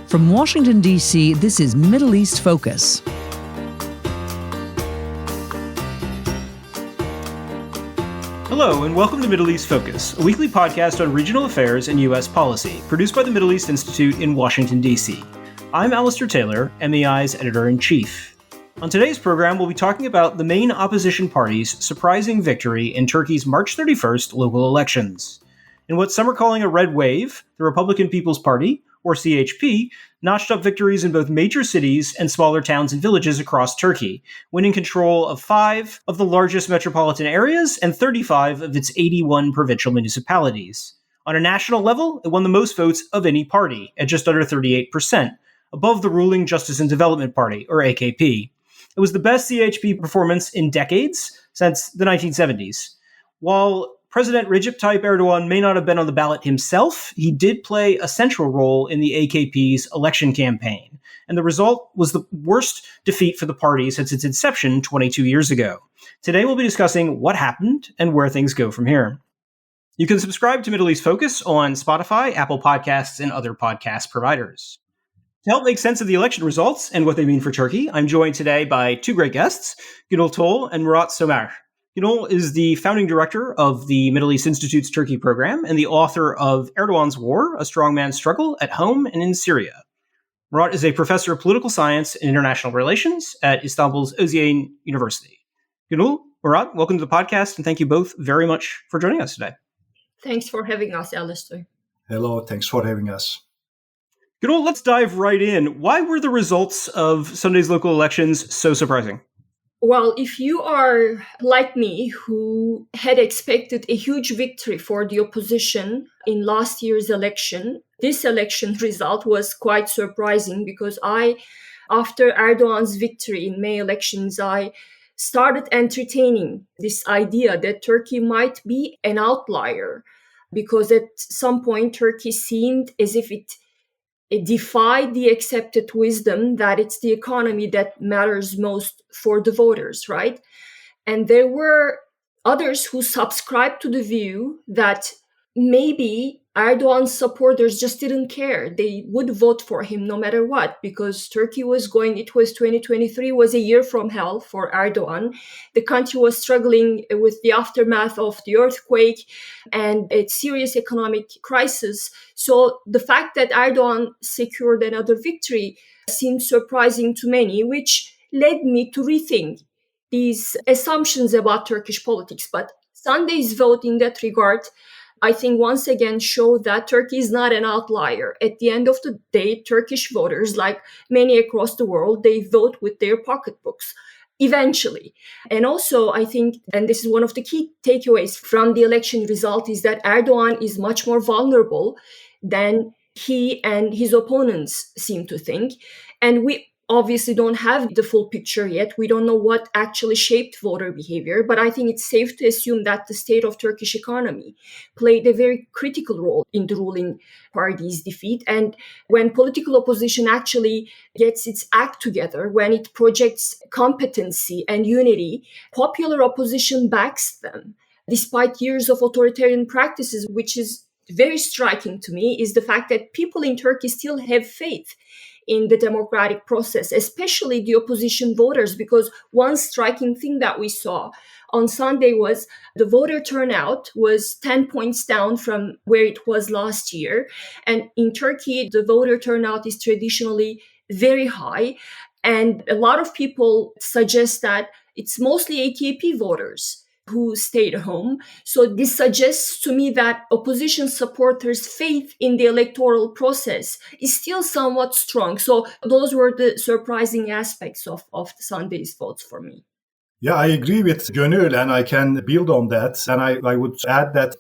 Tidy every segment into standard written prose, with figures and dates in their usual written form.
From Washington, D.C., this is Middle East Focus. Hello, and welcome to Middle East Focus, a weekly podcast on regional affairs and U.S. policy, produced by the Middle East Institute in Washington, D.C. I'm Alistair Taylor, MEI's Editor-in-Chief. On today's program, we'll be talking about the main opposition party's surprising victory in Turkey's March 31st local elections. In what some are calling a red wave, the Republican People's Party, or CHP, notched up victories in both major cities and smaller towns and villages across Turkey, winning control of 5 of the largest metropolitan areas and 35 of its 81 provincial municipalities. On a national level, it won the most votes of any party, at just under 38%, above the ruling Justice and Development Party, or AKP. It was the best CHP performance in decades, since the 1970s. While President Recep Tayyip Erdogan may not have been on the ballot himself, he did play a central role in the AKP's election campaign, and the result was the worst defeat for the party since its inception 22 years ago. Today we'll be discussing what happened and where things go from here. You can subscribe to Middle East Focus on Spotify, Apple Podcasts, and other podcast providers. To help make sense of the election results and what they mean for Turkey, I'm joined today by two great guests, Gonul and Murat Somer. Gonul is the founding director of the Middle East Institute's Turkey program and the author of Erdogan's War, A Strong Man's Struggle at Home and in Syria. Murat is a professor of political science and international relations at Istanbul's Ozyegin University. Gonul, Murat, welcome to the podcast, and thank you both very much for joining us today. Thanks for having us, Alistair. Hello, thanks for having us. Gonul, let's dive right in. Why were the results of Sunday's local elections so surprising? Well, if you are like me, who had expected a huge victory for the opposition in last year's election, this election result was quite surprising because after Erdogan's victory in May elections, I started entertaining this idea that Turkey might be an outlier because at some point Turkey seemed as if it defied the accepted wisdom that it's the economy that matters most for the voters, right? And there were others who subscribed to the view that maybe Erdogan's supporters just didn't care. They would vote for him no matter what, because Turkey was 2023 was a year from hell for Erdogan. The country was struggling with the aftermath of the earthquake and a serious economic crisis. So the fact that Erdogan secured another victory seemed surprising to many, which led me to rethink these assumptions about Turkish politics. But Sunday's vote in that regard, I think once again showed that Turkey is not an outlier. At the end of the day, Turkish voters, like many across the world, they vote with their pocketbooks eventually. And also, I think, and this is one of the key takeaways from the election result, is that Erdogan is much more vulnerable than he and his opponents seem to think. And we obviously don't have the full picture yet. We don't know what actually shaped voter behavior, but I think it's safe to assume that the state of Turkish economy played a very critical role in the ruling party's defeat. And when political opposition actually gets its act together, when it projects competency and unity, popular opposition backs them. Despite years of authoritarian practices, which is very striking to me, is the fact that people in Turkey still have faith in the democratic process, especially the opposition voters, because one striking thing that we saw on Sunday was the voter turnout was 10 points down from where it was last year. And in Turkey, the voter turnout is traditionally very high. And a lot of people suggest that it's mostly AKP voters who stayed home. So this suggests to me that opposition supporters' faith in the electoral process is still somewhat strong. So those were the surprising aspects of Sunday's votes for me. Yeah, I agree with Gönül, and I can build on that. And I would add that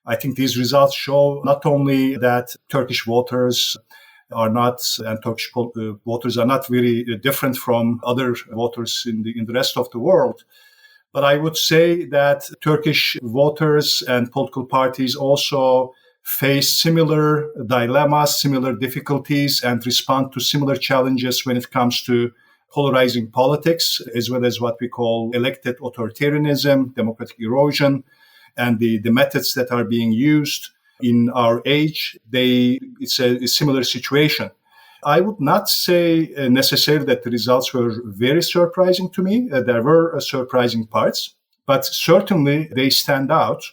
I think these results show not only that Turkish voters are not, and Turkish voters are not very different from other voters in the rest of the world, but I would say that Turkish voters and political parties also face similar dilemmas, similar difficulties, and respond to similar challenges when it comes to polarizing politics, as well as what we call elected authoritarianism, democratic erosion, and the methods that are being used in our age. It's a similar situation. I would not say necessarily that the results were very surprising to me. There were surprising parts, but certainly they stand out.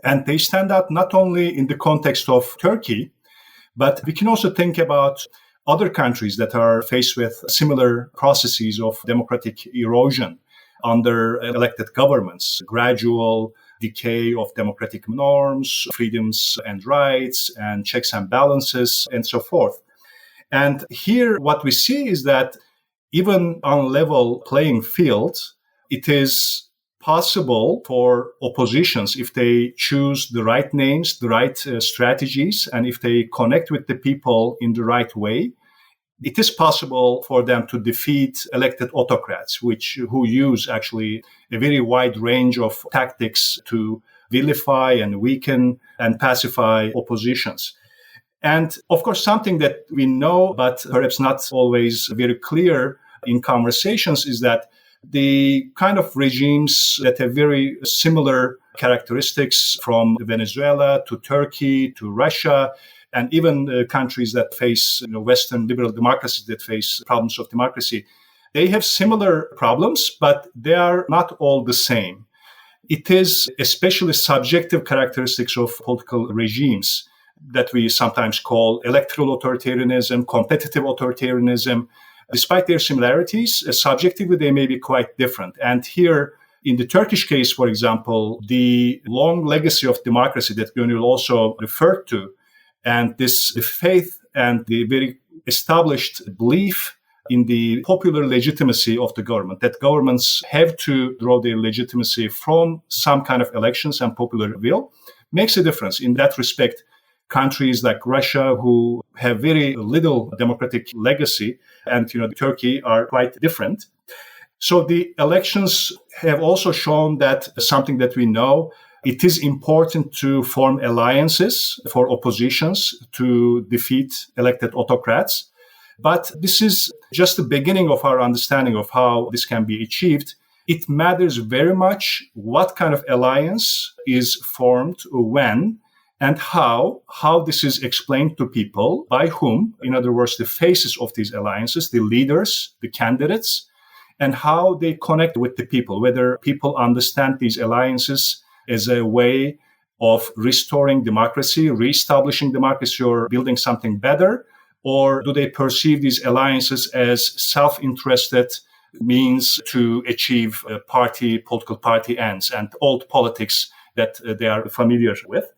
And they stand out not only in the context of Turkey, but we can also think about other countries that are faced with similar processes of democratic erosion under elected governments, gradual decay of democratic norms, freedoms and rights, and checks and balances, and so forth. And here, what we see is that even on a level playing field, it is possible for oppositions, if they choose the right names, the right strategies, and if they connect with the people in the right way, it is possible for them to defeat elected autocrats, who use actually a very wide range of tactics to vilify and weaken and pacify oppositions. And of course, something that we know, but perhaps not always very clear in conversations, is that the kind of regimes that have very similar characteristics, from Venezuela to Turkey to Russia, and even countries that face Western liberal democracies that face problems of democracy, they have similar problems, but they are not all the same. It is especially subjective characteristics of political regimes that we sometimes call electoral authoritarianism, competitive authoritarianism. Despite their similarities, subjectively, they may be quite different. And here, in the Turkish case, for example, the long legacy of democracy that Gonul also referred to, and the faith and the very established belief in the popular legitimacy of the government, that governments have to draw their legitimacy from some kind of elections and popular will, makes a difference. In that respect, countries like Russia, who have very little democratic legacy, and Turkey, are quite different. So the elections have also shown that something that we know, it is important to form alliances for oppositions to defeat elected autocrats. But this is just the beginning of our understanding of how this can be achieved. It matters very much what kind of alliance is formed, when, and how this is explained to people, by whom, in other words, the faces of these alliances, the leaders, the candidates, and how they connect with the people, whether people understand these alliances as a way of restoring democracy, reestablishing democracy, or building something better, or do they perceive these alliances as self-interested means to achieve political party ends and old politics that they are familiar with.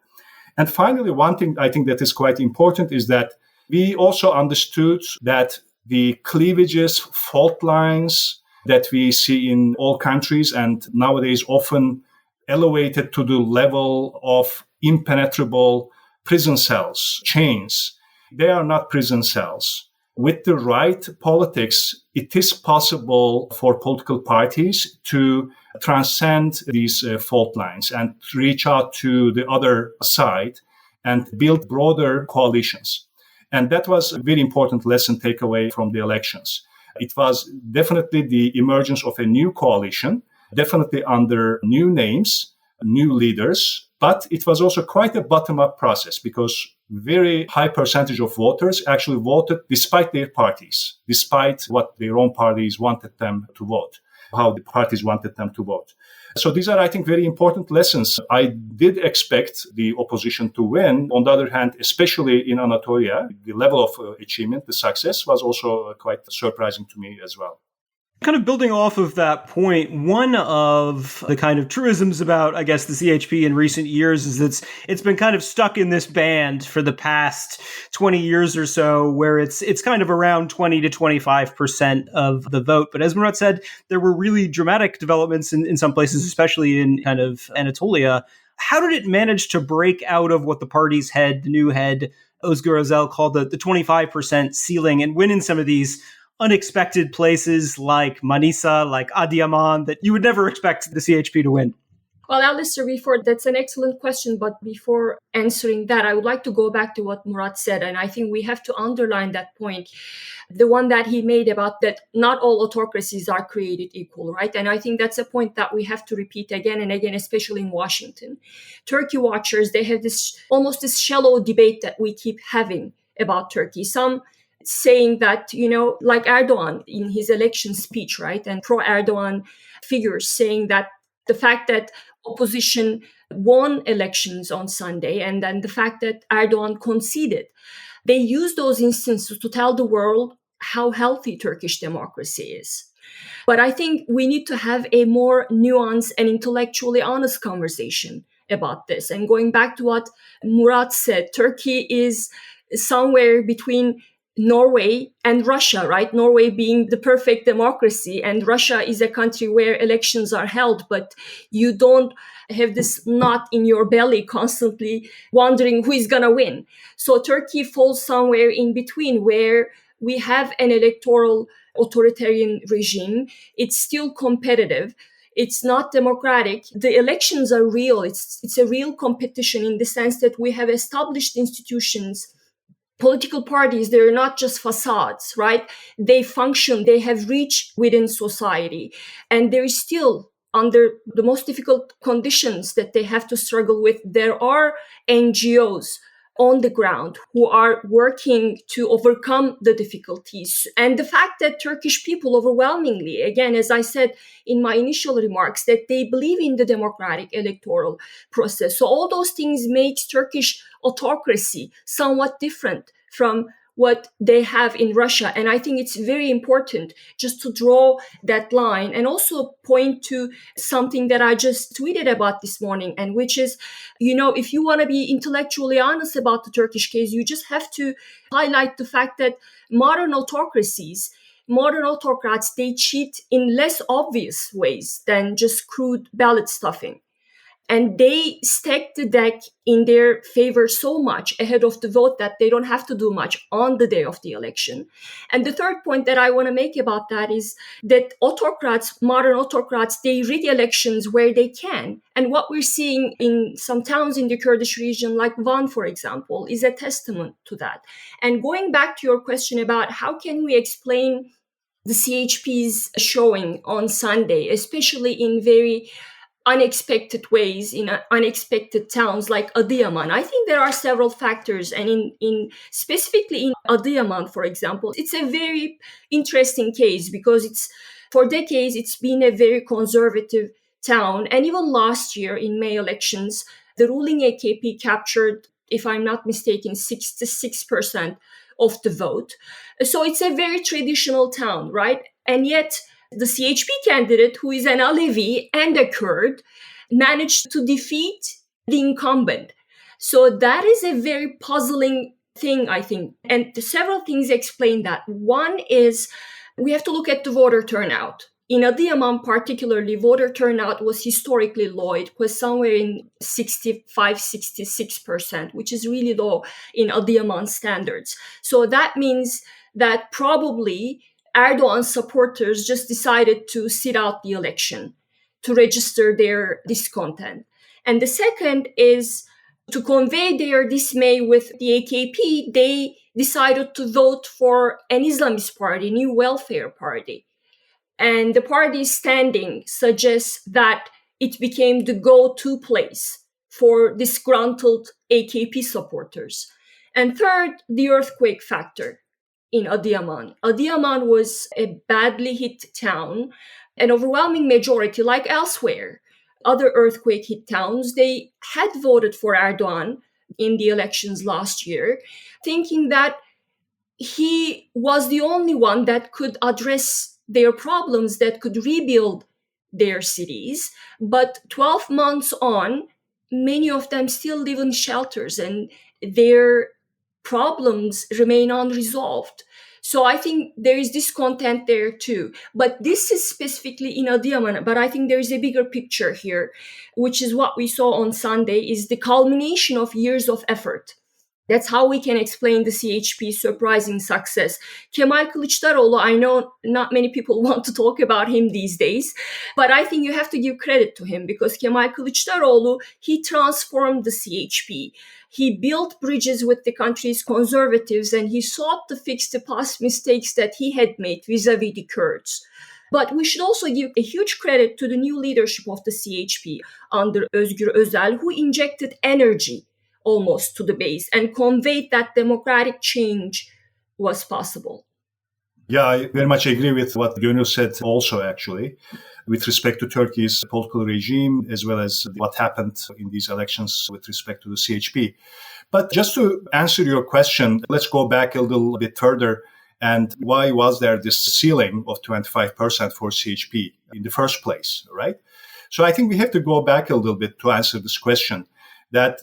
And finally, one thing I think that is quite important is that we also understood that the cleavages, fault lines that we see in all countries, and nowadays often elevated to the level of impenetrable prison cells, chains, they are not prison cells. With the right politics, it is possible for political parties to transcend these fault lines and reach out to the other side and build broader coalitions. And that was a very important lesson takeaway from the elections. It was definitely the emergence of a new coalition, definitely under new names, new leaders, but it was also quite a bottom-up process, because very high percentage of voters actually voted despite their parties, despite what their own parties wanted them to vote, how the parties wanted them to vote. So these are, I think, very important lessons. I did expect the opposition to win. On the other hand, especially in Anatolia, the level of achievement, the success, was also quite surprising to me as well. Kind of building off of that point, one of the kind of truisms about, I guess, the CHP in recent years is that it's been kind of stuck in this band for the past 20 years or so, where it's kind of around 20 to 25% of the vote. But as Murat said, there were really dramatic developments in some places, especially in kind of Anatolia. How did it manage to break out of what the party's head, the new head, Ozyegin, called the 25% ceiling, and win in some of these unexpected places like Manisa, like Adıyaman, that you would never expect the CHP to win? Well, Alistair, that's an excellent question. But before answering that, I would like to go back to what Murat said. And I think we have to underline that point, the one that he made about that not all autocracies are created equal, right? And I think that's a point that we have to repeat again and again, especially in Washington. Turkey watchers, they have almost this shallow debate that we keep having about Turkey. Some saying that, like Erdogan in his election speech, right? And pro-Erdogan figures saying that the fact that opposition won elections on Sunday and then the fact that Erdogan conceded, they use those instances to tell the world how healthy Turkish democracy is. But I think we need to have a more nuanced and intellectually honest conversation about this. And going back to what Murat said, Turkey is somewhere between Norway and Russia, right? Norway being the perfect democracy, and Russia is a country where elections are held, but you don't have this knot in your belly constantly wondering who is going to win. So Turkey falls somewhere in between, where we have an electoral authoritarian regime. It's still competitive. It's not democratic. The elections are real. It's a real competition in the sense that we have established institutions. Political parties, they're not just facades, right? They function, they have reach within society. And there is still, under the most difficult conditions that they have to struggle with, there are NGOs on the ground who are working to overcome the difficulties. And the fact that Turkish people overwhelmingly, again, as I said in my initial remarks, that they believe in the democratic electoral process. So all those things makes Turkish autocracy somewhat different from what they have in Russia. And I think it's very important just to draw that line and also point to something that I just tweeted about this morning, and which is, if you want to be intellectually honest about the Turkish case, you just have to highlight the fact that modern autocrats, they cheat in less obvious ways than just crude ballot stuffing. And they stack the deck in their favor so much ahead of the vote that they don't have to do much on the day of the election. And the third point that I want to make about that is that modern autocrats, they rig elections where they can. And what we're seeing in some towns in the Kurdish region, like Van, for example, is a testament to that. And going back to your question about how can we explain the CHP's showing on Sunday, especially in very unexpected ways in unexpected towns like Adıyaman. I think there are several factors, and in specifically in Adıyaman, for example, it's a very interesting case because for decades it's been a very conservative town, and even last year in May elections, the ruling AKP captured, if I'm not mistaken, 66% of the vote. So it's a very traditional town, right? And yet the CHP candidate, who is an Alevi and a Kurd, managed to defeat the incumbent. So that is a very puzzling thing, I think. And several things explain that. One is we have to look at the voter turnout. In Adıyaman particularly, voter turnout was historically low. It was somewhere in 65-66%, which is really low in Adıyaman standards. So that means that probably Erdogan supporters just decided to sit out the election to register their discontent. And the second is to convey their dismay with the AKP, they decided to vote for an Islamist party, New Welfare Party. And the party's standing suggests that it became the go-to place for disgruntled AKP supporters. And third, the earthquake factor in Adıyaman. Adıyaman was a badly hit town. An overwhelming majority, like elsewhere, other earthquake hit towns, they had voted for Erdogan in the elections last year, thinking that he was the only one that could address their problems, that could rebuild their cities. But 12 months on, many of them still live in shelters and their problems remain unresolved. So I think there is discontent there too. But this is specifically in Adıyaman. But I think there is a bigger picture here, which is what we saw on Sunday, is the culmination of years of effort. That's how we can explain the CHP's surprising success. Kemal Kılıçdaroğlu, I know not many people want to talk about him these days, but I think you have to give credit to him because Kemal Kılıçdaroğlu, he transformed the CHP. He built bridges with the country's conservatives and he sought to fix the past mistakes that he had made vis-a-vis the Kurds. But we should also give a huge credit to the new leadership of the CHP under Özgür Özel, who injected energy almost to the base and conveyed that democratic change was possible. Yeah, I very much agree with what Gönül said also, actually, with respect to Turkey's political regime, as well as what happened in these elections with respect to the CHP. But just to answer your question, let's go back a little bit further. And why was there this ceiling of 25% for CHP in the first place, right? So I think we have to go back a little bit to answer this question. That,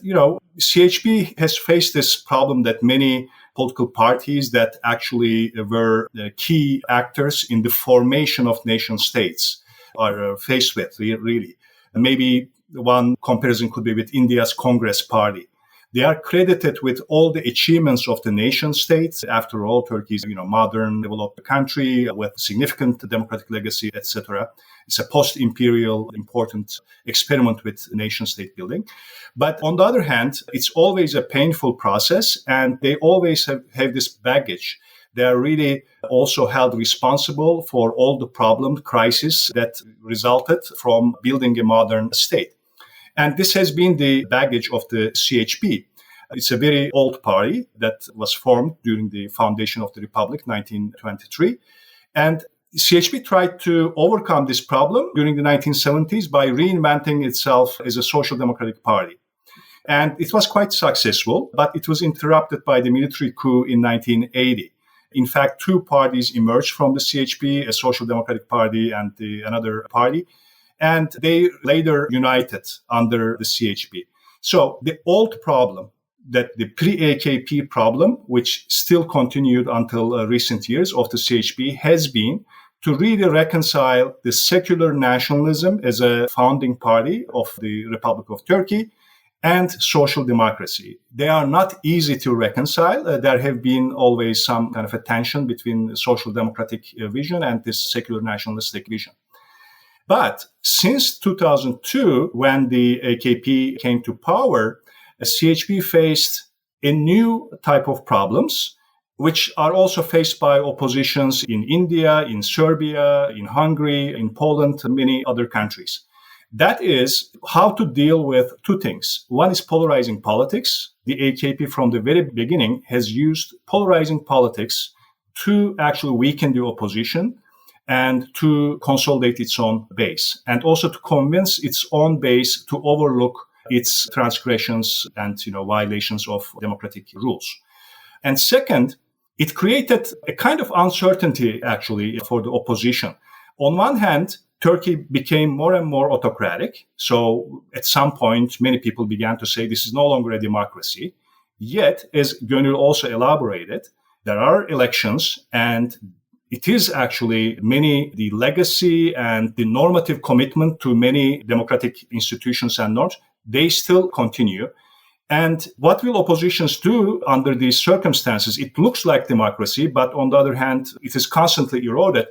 CHP has faced this problem that many political parties that actually were key actors in the formation of nation states are faced with, really. Maybe one comparison could be with India's Congress Party. They are credited with all the achievements of the nation states. After all, Turkey is, modern, developed country with significant democratic legacy, etc. It's a post-imperial important experiment with nation state building. But on the other hand, it's always a painful process, and they always have this baggage. They are really also held responsible for all the problem, crisis that resulted from building a modern state. And this has been the baggage of the CHP. It's a very old party that was formed during the foundation of the Republic, 1923. And CHP tried to overcome this problem during the 1970s by reinventing itself as a social democratic party. And it was quite successful, but it was interrupted by the military coup in 1980. In fact, two parties emerged from the CHP, a social democratic party and another party. And they later united under the CHP. So the old problem, that the pre-AKP problem, which still continued until recent years of the CHP, has been to really reconcile the secular nationalism as a founding party of the Republic of Turkey and social democracy. They are not easy to reconcile. There have been always some kind of a tension between the social democratic vision and this secular nationalistic vision. But since 2002, when the AKP came to power, CHP faced a new type of problems, which are also faced by oppositions in India, in Serbia, in Hungary, in Poland, and many other countries. That is how to deal with two things. One is polarizing politics. The AKP from the very beginning has used polarizing politics to actually weaken the opposition and to consolidate its own base, and also to convince its own base to overlook its transgressions and violations of democratic rules. And second, it created a kind of uncertainty actually for the opposition. On one hand, Turkey became more and more autocratic. So at some point, many people began to say this is no longer a democracy. Yet, as Gönül also elaborated, there are elections, and it is actually the legacy and the normative commitment to many democratic institutions and norms, they still continue. And what will oppositions do under these circumstances? It looks like democracy, but on the other hand, it is constantly eroded.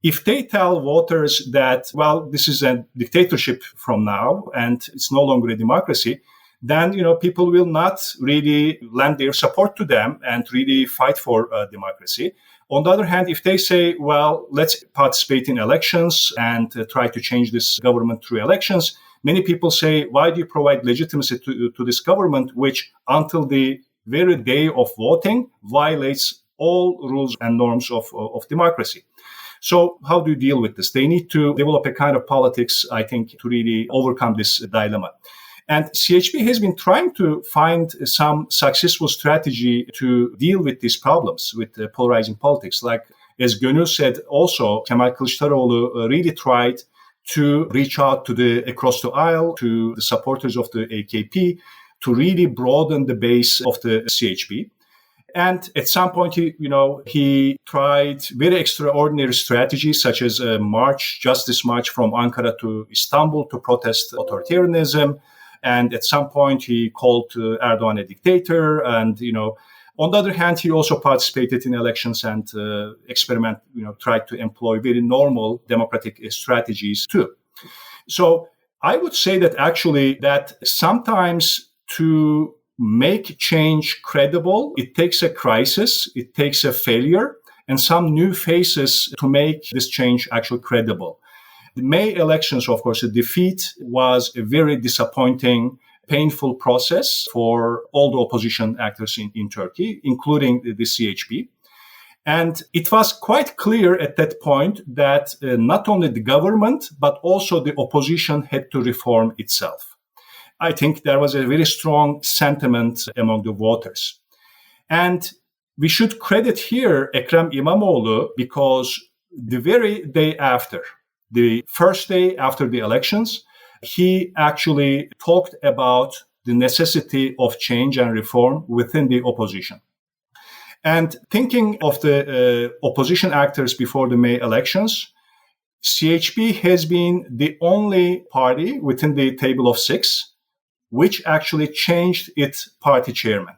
If they tell voters that, well, this is a dictatorship from now and it's no longer a democracy, then, people will not really lend their support to them and really fight for democracy. On the other hand, if they say, well, let's participate in elections and try to change this government through elections, many people say, why do you provide legitimacy to this government, which until the very day of voting violates all rules and norms of democracy? So how do you deal with this? They need to develop a kind of politics, I think, to really overcome this dilemma. And CHP has been trying to find some successful strategy to deal with these problems, with polarizing politics. Like, as Gönül said, also, Kemal Kılıçdaroğlu really tried to reach out across the aisle to the supporters of the AKP to really broaden the base of the CHP. And at some point, he tried very extraordinary strategies, such as a justice march from Ankara to Istanbul to protest authoritarianism. And at some point, he called Erdogan a dictator. And, on the other hand, he also participated in elections and tried to employ very normal democratic strategies too. So I would say that actually that sometimes to make change credible, it takes a crisis, it takes a failure, and some new faces to make this change actually credible. The May elections, of course, the defeat was a very disappointing, painful process for all the opposition actors in Turkey, including the CHP. And it was quite clear at that point that not only the government, but also the opposition had to reform itself. I think there was a very strong sentiment among the voters. And we should credit here Ekrem İmamoğlu because the very day after, the first day after the elections, he actually talked about the necessity of change and reform within the opposition. And thinking of the opposition actors before the May elections, CHP has been the only party within the table of six which actually changed its party chairman.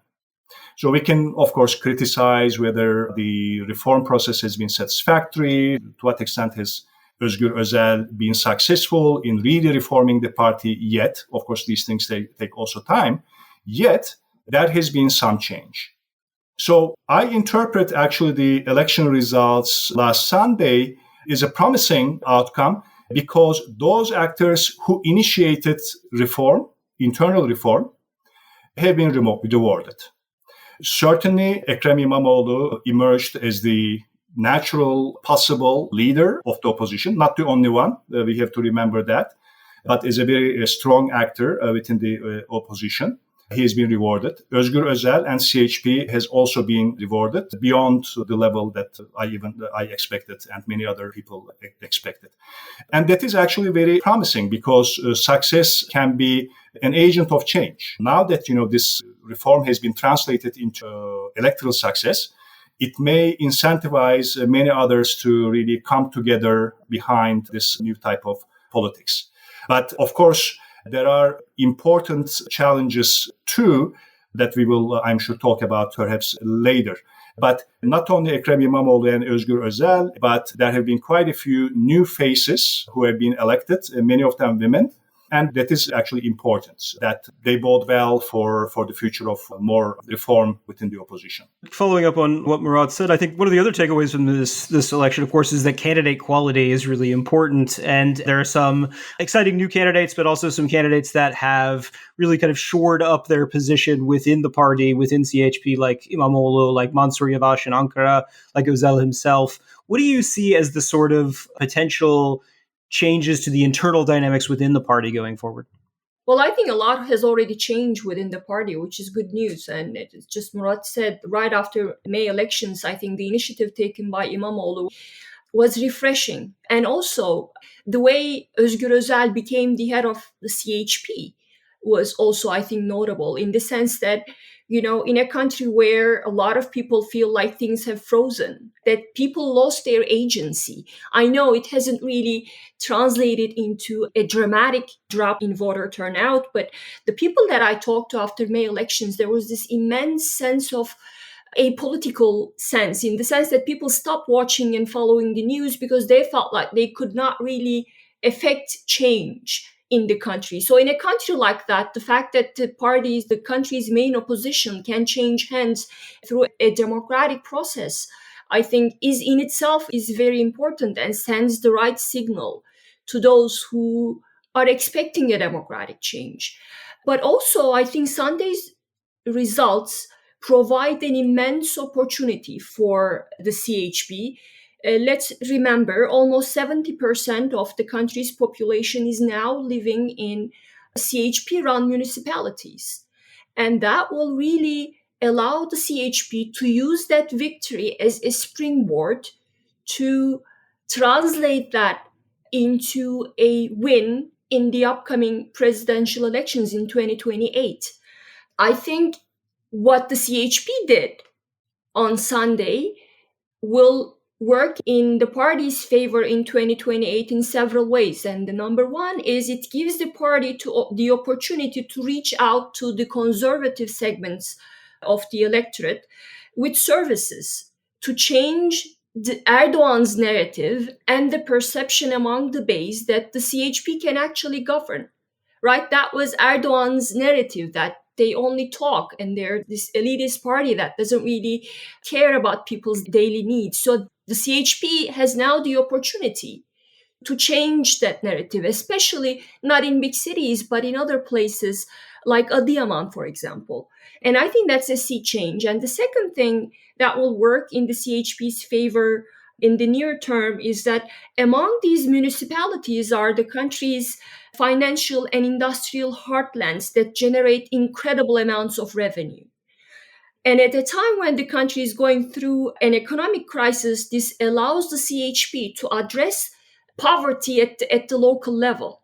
So we can, of course, criticize whether the reform process has been satisfactory, to what extent has Özgür Özel been successful in really reforming the party yet. Of course, these things take also time. Yet, there has been some change. So I interpret actually the election results last Sunday as a promising outcome because those actors who initiated reform, internal reform, have been rewarded. Certainly, Ekrem İmamoğlu emerged as the natural possible leader of the opposition, not the only one, we have to remember that, but as a very strong actor within the opposition. He has been rewarded. Özgür Özel and CHP has also been rewarded beyond the level that I expected and many other people expected. And that is actually very promising because success can be an agent of change. Now that, this reform has been translated into electoral success, it may incentivize many others to really come together behind this new type of politics. But of course, there are important challenges too that we will, I'm sure, talk about perhaps later. But not only Ekrem İmamoğlu and Özgür Özel, but there have been quite a few new faces who have been elected, many of them women. And that is actually important, that they bode well for the future of more reform within the opposition. Following up on what Murat said, I think one of the other takeaways from this election, of course, is that candidate quality is really important. And there are some exciting new candidates, but also some candidates that have really kind of shored up their position within the party, within CHP, like İmamoğlu, like Mansur Yavaş in Ankara, like Özel himself. What do you see as the sort of potential changes to the internal dynamics within the party going forward? Well, I think a lot has already changed within the party, which is good news. And it's just Murat said, right after May elections, I think the initiative taken by İmamoğlu was refreshing. And also, the way Özgür Özel became the head of the CHP was also, I think, notable in the sense that, in a country where a lot of people feel like things have frozen, that people lost their agency. I know it hasn't really translated into a dramatic drop in voter turnout, but the people that I talked to after May elections, there was this immense sense of a political sense, in the sense that people stopped watching and following the news because they felt like they could not really affect change in the country. So in a country like that, the fact that the country's main opposition can change hands through a democratic process, I think is in itself is very important and sends the right signal to those who are expecting a democratic change. But also, I think Sunday's results provide an immense opportunity for the CHP. Let's remember, almost 70% of the country's population is now living in CHP-run municipalities. And that will really allow the CHP to use that victory as a springboard to translate that into a win in the upcoming presidential elections in 2028. I think what the CHP did on Sunday will work in the party's favor in 2028 in several ways. And the number one is it gives the party the opportunity to reach out to the conservative segments of the electorate with services to change Erdogan's narrative and the perception among the base that the CHP can actually govern, right? That was Erdogan's narrative, that they only talk and they're this elitist party that doesn't really care about people's daily needs. So the CHP has now the opportunity to change that narrative, especially not in big cities, but in other places like Adıyaman, for example. And I think that's a sea change. And the second thing that will work in the CHP's favor in the near term is that among these municipalities are the country's financial and industrial heartlands that generate incredible amounts of revenue. And at a time when the country is going through an economic crisis, this allows the CHP to address poverty at the local level.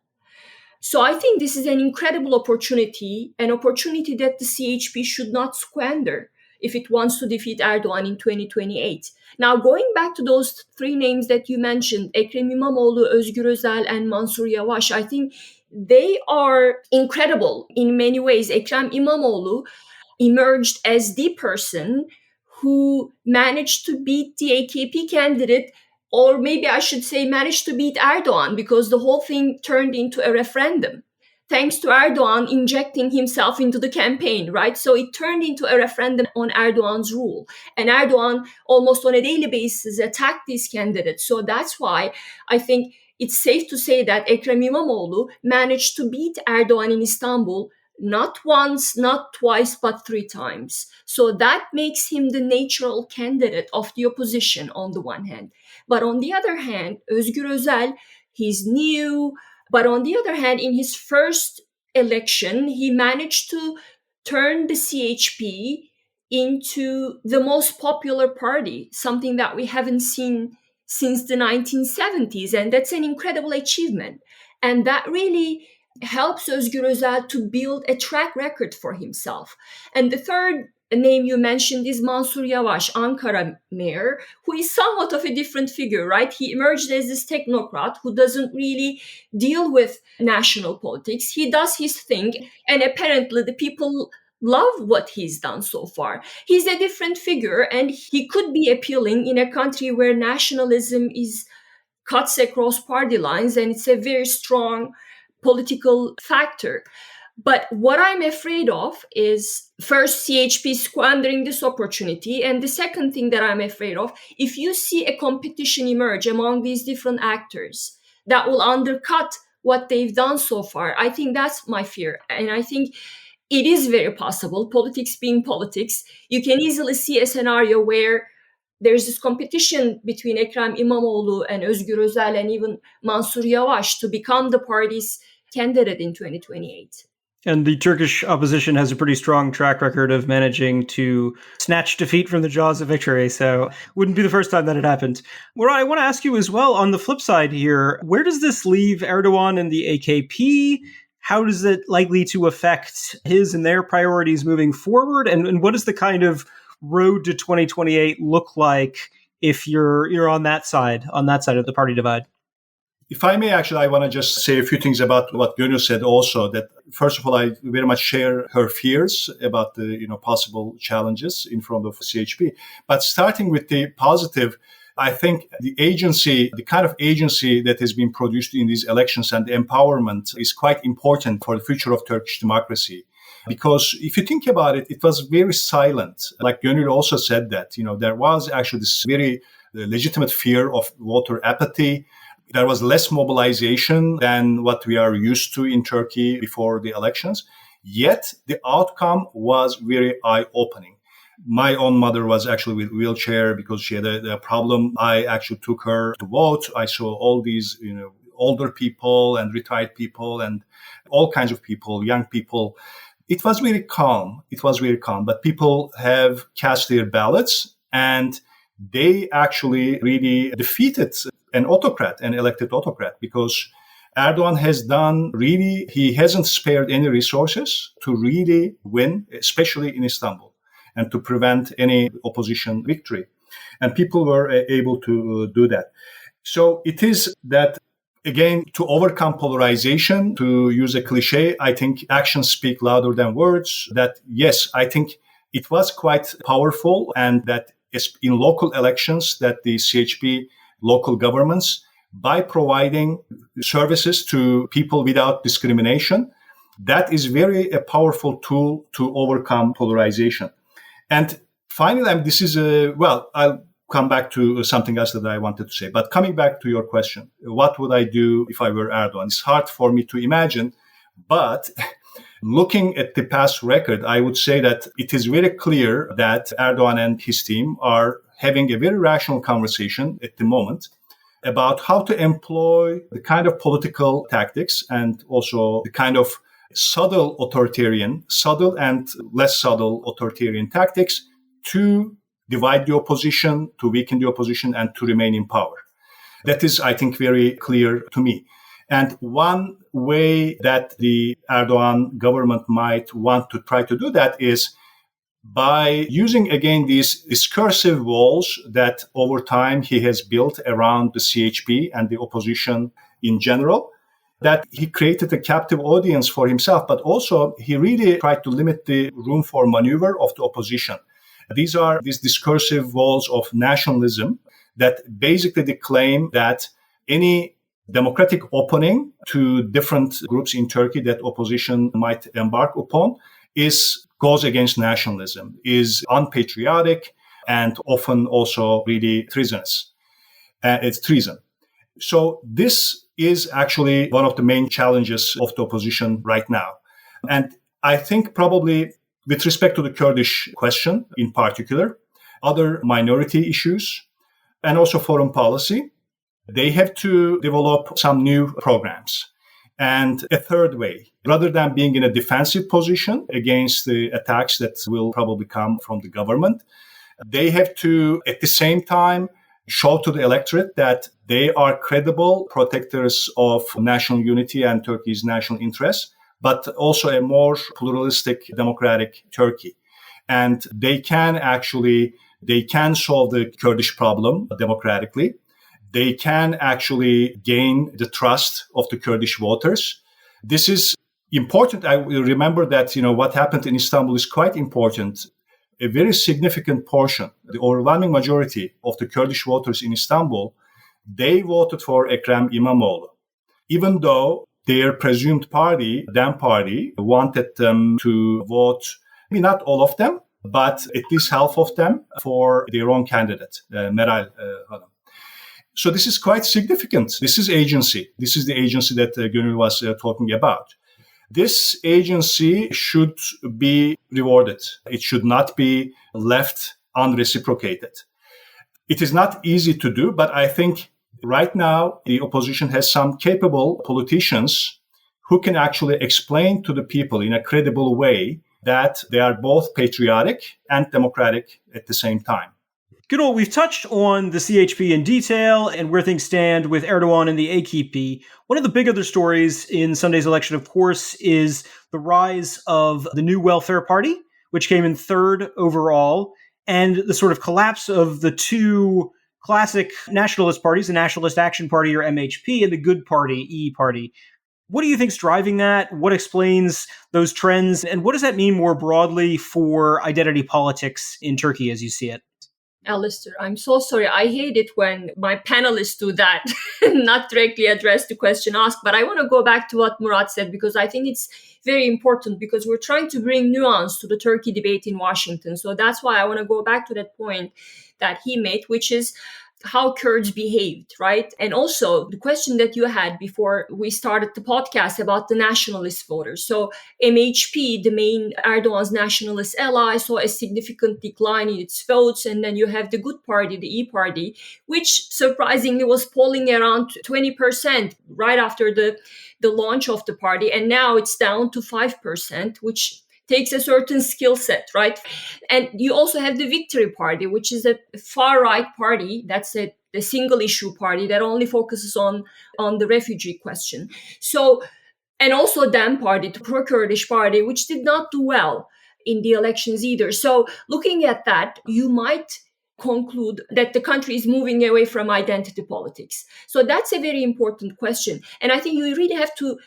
So I think this is an incredible opportunity, an opportunity that the CHP should not squander if it wants to defeat Erdogan in 2028. Now, going back to those three names that you mentioned, Ekrem İmamoğlu, Özgür Özel, and Mansur Yavaş, I think they are incredible in many ways. Ekrem İmamoğlu emerged as the person who managed to beat the AKP candidate, or maybe I should say managed to beat Erdogan, because the whole thing turned into a referendum, thanks to Erdogan injecting himself into the campaign, right? So it turned into a referendum on Erdogan's rule. And Erdogan almost on a daily basis attacked these candidates. So that's why I think it's safe to say that Ekrem İmamoğlu managed to beat Erdogan in Istanbul not once, not twice, but three times. So that makes him the natural candidate of the opposition on the one hand. But on the other hand, Özgür Özel, he's new. But on the other hand, in his first election, he managed to turn the CHP into the most popular party, something that we haven't seen since the 1970s. And that's an incredible achievement. And that really helps Özgür Özel to build a track record for himself. And the third name you mentioned is Mansur Yavaş, Ankara mayor, who is somewhat of a different figure, right? He emerged as this technocrat who doesn't really deal with national politics. He does his thing, and apparently the people love what he's done so far. He's a different figure, and he could be appealing in a country where nationalism cuts across party lines, and it's a very strong political factor. But what I'm afraid of is first CHP squandering this opportunity. And the second thing that I'm afraid of, if you see a competition emerge among these different actors that will undercut what they've done so far, I think that's my fear. And I think it is very possible, politics being politics, you can easily see a scenario where there's this competition between Ekrem İmamoğlu and Özgür Özel and even Mansur Yavaş to become the party's candidate in 2028. And the Turkish opposition has a pretty strong track record of managing to snatch defeat from the jaws of victory. So wouldn't be the first time that it happened. Murat, I want to ask you as well, on the flip side here, where does this leave Erdogan and the AKP? How does it likely to affect his and their priorities moving forward? And what does the kind of road to 2028 look like if you're on that side of the party divide? If I may, actually, I want to just say a few things about what Gonul said also, that first of all, I very much share her fears about the possible challenges in front of CHP. But starting with the positive, I think the kind of agency that has been produced in these elections and the empowerment is quite important for the future of Turkish democracy. Because if you think about it, it was very silent. Like Gonul also said that, there was actually this very legitimate fear of voter apathy. There was less mobilization than what we are used to in Turkey before the elections. Yet the outcome was very eye-opening. My own mother was actually with wheelchair because she had a problem. I actually took her to vote. I saw all these, older people and retired people and all kinds of people, young people. It was very calm. But people have cast their ballots and they actually really defeated an elected autocrat, because Erdogan he hasn't spared any resources to really win, especially in Istanbul, and to prevent any opposition victory. And people were able to do that. So it is that, again, to overcome polarization, to use a cliche, I think actions speak louder than words. That, yes, I think it was quite powerful, and that in local elections that the CHP local governments, by providing services to people without discrimination, that is a powerful tool to overcome polarization. And finally, this is I'll come back to something else that I wanted to say. But coming back to your question, what would I do if I were Erdogan? It's hard for me to imagine, but Looking at the past record, I would say that it is very clear that Erdogan and his team are having a very rational conversation at the moment about how to employ the kind of political tactics and also the kind of subtle and less subtle authoritarian tactics to divide the opposition, to weaken the opposition, and to remain in power. That is, I think, very clear to me. And one way that the Erdogan government might want to try to do that is by using, again, these discursive walls that over time he has built around the CHP and the opposition in general, that he created a captive audience for himself, but also he really tried to limit the room for maneuver of the opposition. These are these discursive walls of nationalism that basically claim that any democratic opening to different groups in Turkey that opposition might embark upon goes against nationalism, is unpatriotic, and often also really treasonous. It's treason. So this is actually one of the main challenges of the opposition right now. And I think probably with respect to the Kurdish question in particular, other minority issues, and also foreign policy, they have to develop some new programs. And a third way, rather than being in a defensive position against the attacks that will probably come from the government, they have to, at the same time, show to the electorate that they are credible protectors of national unity and Turkey's national interests, but also a more pluralistic, democratic Turkey. And they can solve the Kurdish problem democratically. They can actually gain the trust of the Kurdish voters. This is important. I will remember that, what happened in Istanbul is quite important. A very significant portion, the overwhelming majority of the Kurdish voters in Istanbul, they voted for Ekrem İmamoğlu, even though their presumed party, DEM party, wanted them to vote, maybe not all of them, but at least half of them for their own candidate, Meral Hanım. So this is quite significant. This is agency. This is the agency that Gonul was talking about. This agency should be rewarded. It should not be left unreciprocated. It is not easy to do, but I think right now the opposition has some capable politicians who can actually explain to the people in a credible way that they are both patriotic and democratic at the same time. Gonul, we've touched on the CHP in detail and where things stand with Erdogan and the AKP. One of the big other stories in Sunday's election, of course, is the rise of the New Welfare Party, which came in third overall, and the sort of collapse of the two classic nationalist parties, the Nationalist Action Party, or MHP, and the Good Party, EE Party. What do you think's driving that? What explains those trends? And what does that mean more broadly for identity politics in Turkey as you see it? Alistair, I'm so sorry. I hate it when my panelists do that, not directly address the question asked. But I want to go back to what Murat said, because I think it's very important, because we're trying to bring nuance to the Turkey debate in Washington. So that's why I want to go back to that point that he made, which is how Kurds behaved, right? And also the question that you had before we started the podcast about the nationalist voters. So MHP, the main Erdogan's nationalist ally, saw a significant decline in its votes. And then you have the Good Party, the E Party, which surprisingly was polling around 20% right after the launch of the party. And now it's down to 5%, which takes a certain skill set, right? And you also have the Victory Party, which is a far-right party. That's the single issue party that only focuses on the refugee question. So, and also DEM party, the pro-Kurdish party, which did not do well in the elections either. So looking at that, you might conclude that the country is moving away from identity politics. So that's a very important question. And I think you really have to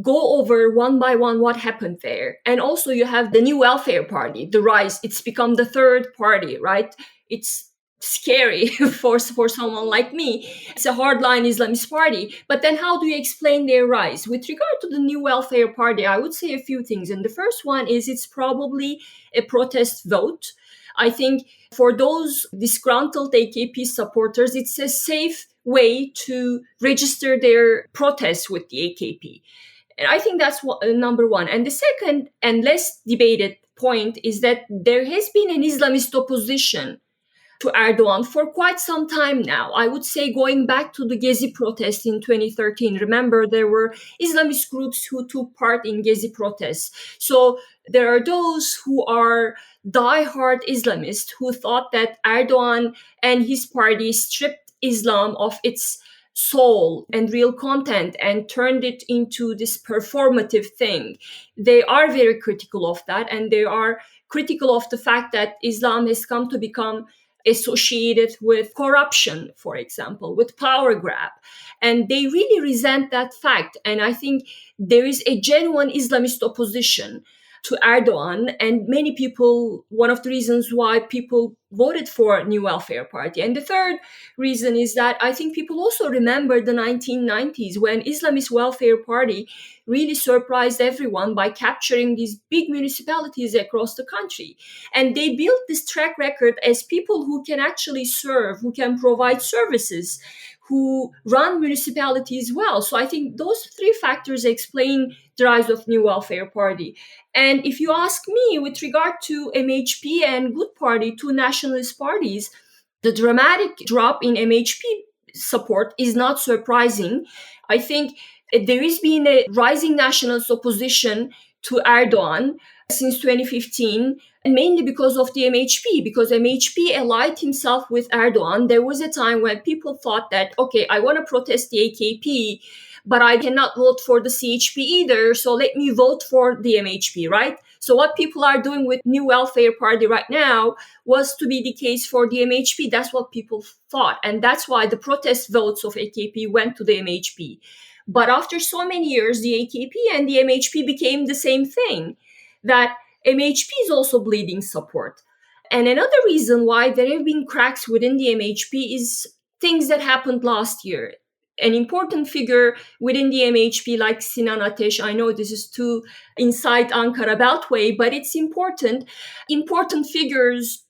go over one by one what happened there. And also you have the New Welfare Party, the rise. It's become the third party, right? It's scary for someone like me. It's a hardline Islamist party. But then how do you explain their rise? With regard to the New Welfare Party, I would say a few things. And the first one is it's probably a protest vote. I think for those disgruntled AKP supporters, it's a safe way to register their protest with the AKP. And I think that's number one. And the second and less debated point is that there has been an Islamist opposition to Erdogan for quite some time now. I would say going back to the Gezi protest in 2013. Remember, there were Islamist groups who took part in Gezi protests. So there are those who are diehard Islamists who thought that Erdogan and his party stripped Islam of its soul and real content and turned it into this performative thing. They are very critical of that, and they are critical of the fact that Islam has come to become associated with corruption, for example, with power grab. And they really resent that fact. And I think there is a genuine Islamist opposition to Erdogan. And many people, one of the reasons why people voted for New Welfare Party. And the third reason is that I think people also remember the 1990s when Islamist Welfare Party really surprised everyone by capturing these big municipalities across the country. And they built this track record as people who can actually serve, who can provide services, who run municipalities well. So I think those three factors explain the rise of New Welfare Party. And if you ask me, with regard to MHP and Good Party, two nationalist parties, the dramatic drop in MHP support is not surprising. I think there has been a rising nationalist opposition to Erdogan since 2015, and mainly because of the MHP, because MHP allied himself with Erdogan. There was a time when people thought that, okay, I want to protest the AKP, but I cannot vote for the CHP either, so let me vote for the MHP, right? So what people are doing with New Welfare Party right now was to be the case for the MHP. That's what people thought, and that's why the protest votes of AKP went to the MHP. But after so many years, the AKP and the MHP became the same thing, that MHP is also bleeding support. And another reason why there have been cracks within the MHP is things that happened last year. An important figure within the MHP, like Sinan Ateş, I know this is too inside Ankara Beltway, but it's important. Important figures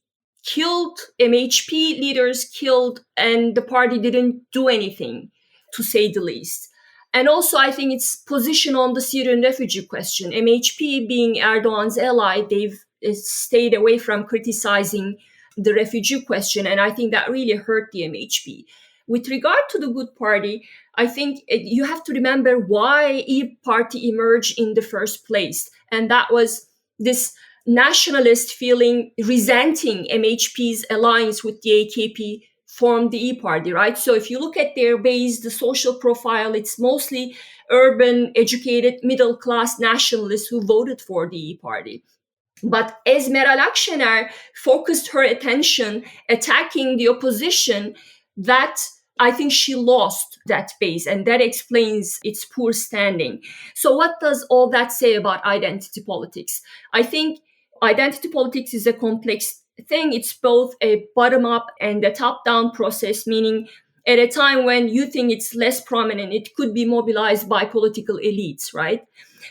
killed, MHP leaders killed, and the party didn't do anything, to say the least. And also, I think its position on the Syrian refugee question. MHP being Erdogan's ally, they've stayed away from criticizing the refugee question. And I think that really hurt the MHP. With regard to the Good Party, I think you have to remember why E Party emerged in the first place. And that was this nationalist feeling, resenting MHP's alliance with the AKP, formed the E Party, right? So if you look at their base, the social profile, it's mostly urban, educated, middle-class nationalists who voted for the E Party. But as Meral Akşener focused her attention attacking the opposition, that I think she lost that base, and that explains its poor standing. So what does all that say about identity politics? I think identity politics is a complex thing. It's both a bottom-up and a top-down process, meaning at a time when you think it's less prominent, it could be mobilized by political elites, right?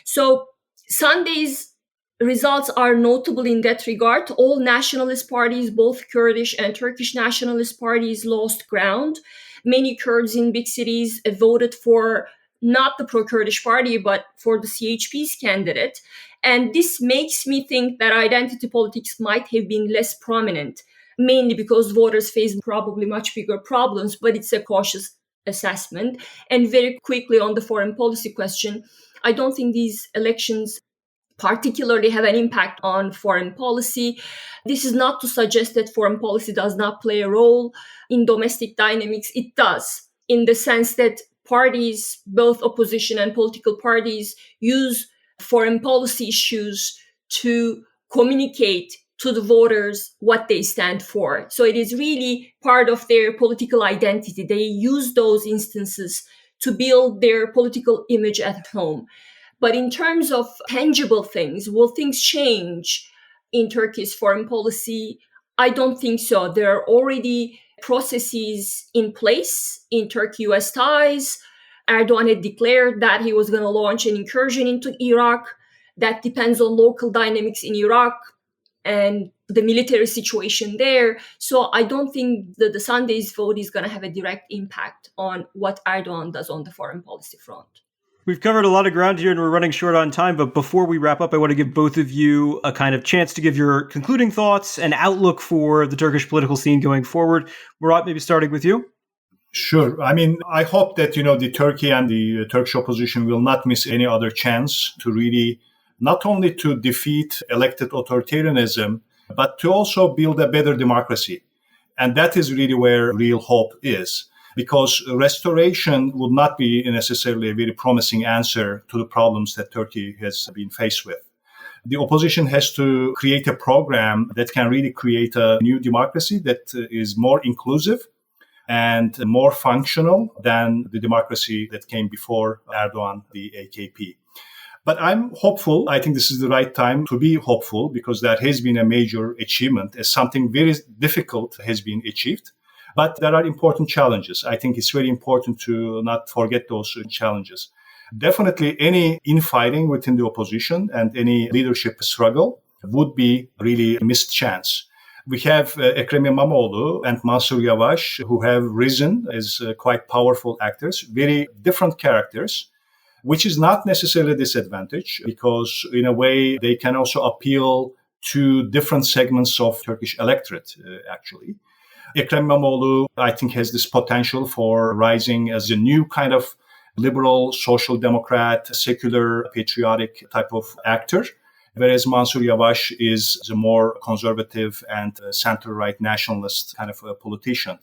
So Sunday's results are notable in that regard. All nationalist parties, both Kurdish and Turkish nationalist parties, lost ground. Many Kurds in big cities voted for not the pro-Kurdish party, but for the CHP's candidate. And this makes me think that identity politics might have been less prominent, mainly because voters face probably much bigger problems, but it's a cautious assessment. And very quickly on the foreign policy question, I don't think these elections particularly have an impact on foreign policy. This is not to suggest that foreign policy does not play a role in domestic dynamics. It does, in the sense that parties, both opposition and political parties, use foreign policy issues to communicate to the voters what they stand for. So it is really part of their political identity. They use those instances to build their political image at home. But in terms of tangible things, will things change in Turkey's foreign policy? I don't think so. There are already processes in place in Turkey-US ties. Erdogan had declared that he was going to launch an incursion into Iraq. That depends on local dynamics in Iraq and the military situation there. So I don't think that the Sunday's vote is going to have a direct impact on what Erdogan does on the foreign policy front. We've covered a lot of ground here and we're running short on time, but before we wrap up, I want to give both of you a kind of chance to give your concluding thoughts and outlook for the Turkish political scene going forward. Murat, maybe starting with you. Sure. I mean, I hope that, the Turkey and the Turkish opposition will not miss any other chance to really not only to defeat elected authoritarianism, but to also build a better democracy. And that is really where real hope is. Because restoration would not be necessarily a very promising answer to the problems that Turkey has been faced with. The opposition has to create a program that can really create a new democracy that is more inclusive and more functional than the democracy that came before Erdogan, the AKP. But I'm hopeful. I think this is the right time to be hopeful because that has been a major achievement as something very difficult has been achieved. But there are important challenges. I think it's very important to not forget those challenges. Definitely any infighting within the opposition and any leadership struggle would be really a missed chance. We have Ekrem İmamoğlu and Mansur Yavaş who have risen as quite powerful actors, very different characters, which is not necessarily a disadvantage because in a way they can also appeal to different segments of Turkish electorate, actually. Ekrem İmamoğlu, I think, has this potential for rising as a new kind of liberal, social democrat, secular, patriotic type of actor, whereas Mansur Yavaş is a more conservative and center-right nationalist kind of a politician.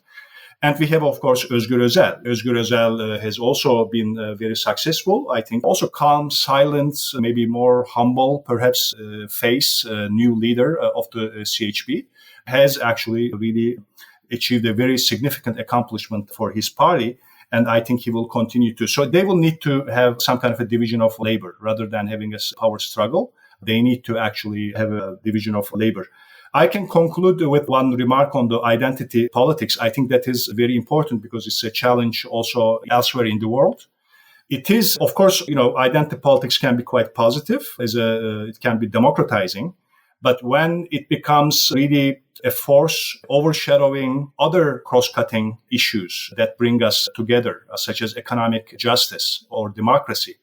And we have, of course, Özgür Özel. Özgür Özel has also been very successful. I think also calm, silent, maybe more humble, perhaps face, new leader of the CHP, has actually really achieved a very significant accomplishment for his party. And I think he will continue to. So they will need to have some kind of a division of labor rather than having a power struggle. They need to actually have a division of labor. I can conclude with one remark on the identity politics. I think that is very important because it's a challenge also elsewhere in the world. It is, of course, identity politics can be quite positive, it can be democratizing. But when it becomes really a force overshadowing other cross-cutting issues that bring us together, such as economic justice or democracy,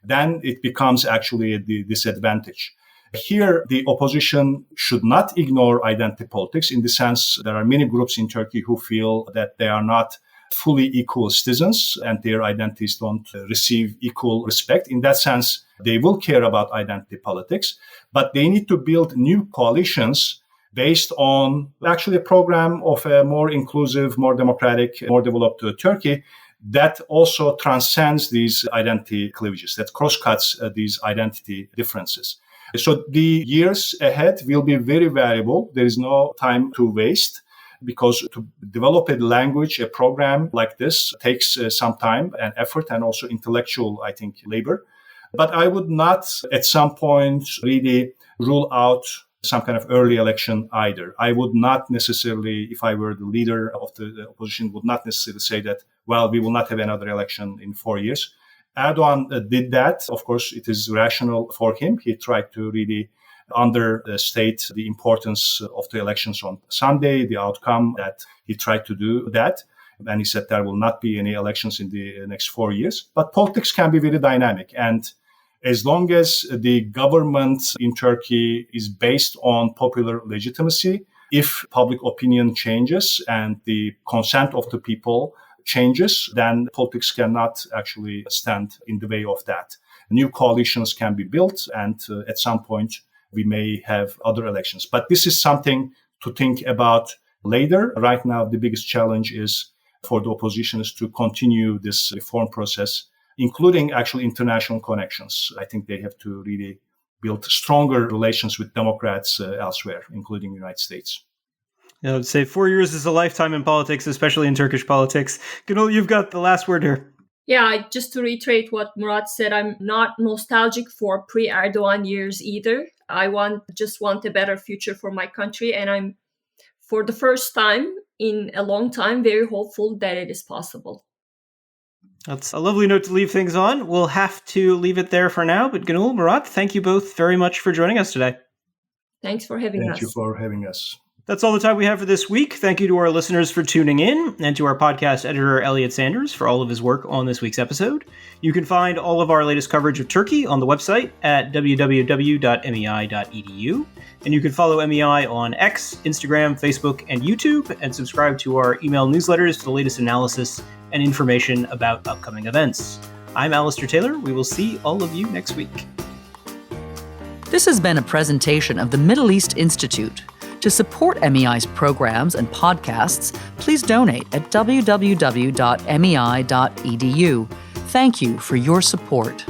then it becomes actually a disadvantage. Here, the opposition should not ignore identity politics in the sense there are many groups in Turkey who feel that they are not fully equal citizens and their identities don't receive equal respect. In that sense, they will care about identity politics, but they need to build new coalitions based on actually a program of a more inclusive, more democratic, more developed Turkey that also transcends these identity cleavages, that cross-cuts these identity differences. So the years ahead will be very variable. There is no time to waste because to develop a language, a program like this takes some time and effort and also intellectual, I think, labor. But I would not at some point really rule out some kind of early election either. I would not necessarily, if I were the leader of the opposition, would not necessarily say that, well, we will not have another election in 4 years. Erdogan did that. Of course, it is rational for him. He tried to really understate the importance of the elections on Sunday, the outcome that he tried to do that. And he said there will not be any elections in the next 4 years. But politics can be very dynamic. And as long as the government in Turkey is based on popular legitimacy, if public opinion changes and the consent of the people changes, then politics cannot actually stand in the way of that. New coalitions can be built, and at some point, we may have other elections. But this is something to think about later. Right now, the biggest challenge is for the opposition is to continue this reform process, including actually international connections. I think they have to really build stronger relations with Democrats elsewhere, including the United States. I would say 4 years is a lifetime in politics, especially in Turkish politics. Gonul, you've got the last word here. Yeah, just to reiterate what Murat said, I'm not nostalgic for pre-Erdogan years either. I just want a better future for my country. And I'm, for the first time in a long time, very hopeful that it is possible. That's a lovely note to leave things on. We'll have to leave it there for now. But Gonul, Murat, thank you both very much for joining us today. Thanks for having us. Thank you for having us. That's all the time we have for this week. Thank you to our listeners for tuning in, and to our podcast editor, Elliot Sanders, for all of his work on this week's episode. You can find all of our latest coverage of Turkey on the website at www.mei.edu. And you can follow MEI on X, Instagram, Facebook, and YouTube, and subscribe to our email newsletters for the latest analysis and information about upcoming events. I'm Alistair Taylor. We will see all of you next week. This has been a presentation of the Middle East Institute. To support MEI's programs and podcasts, please donate at www.mei.edu. Thank you for your support.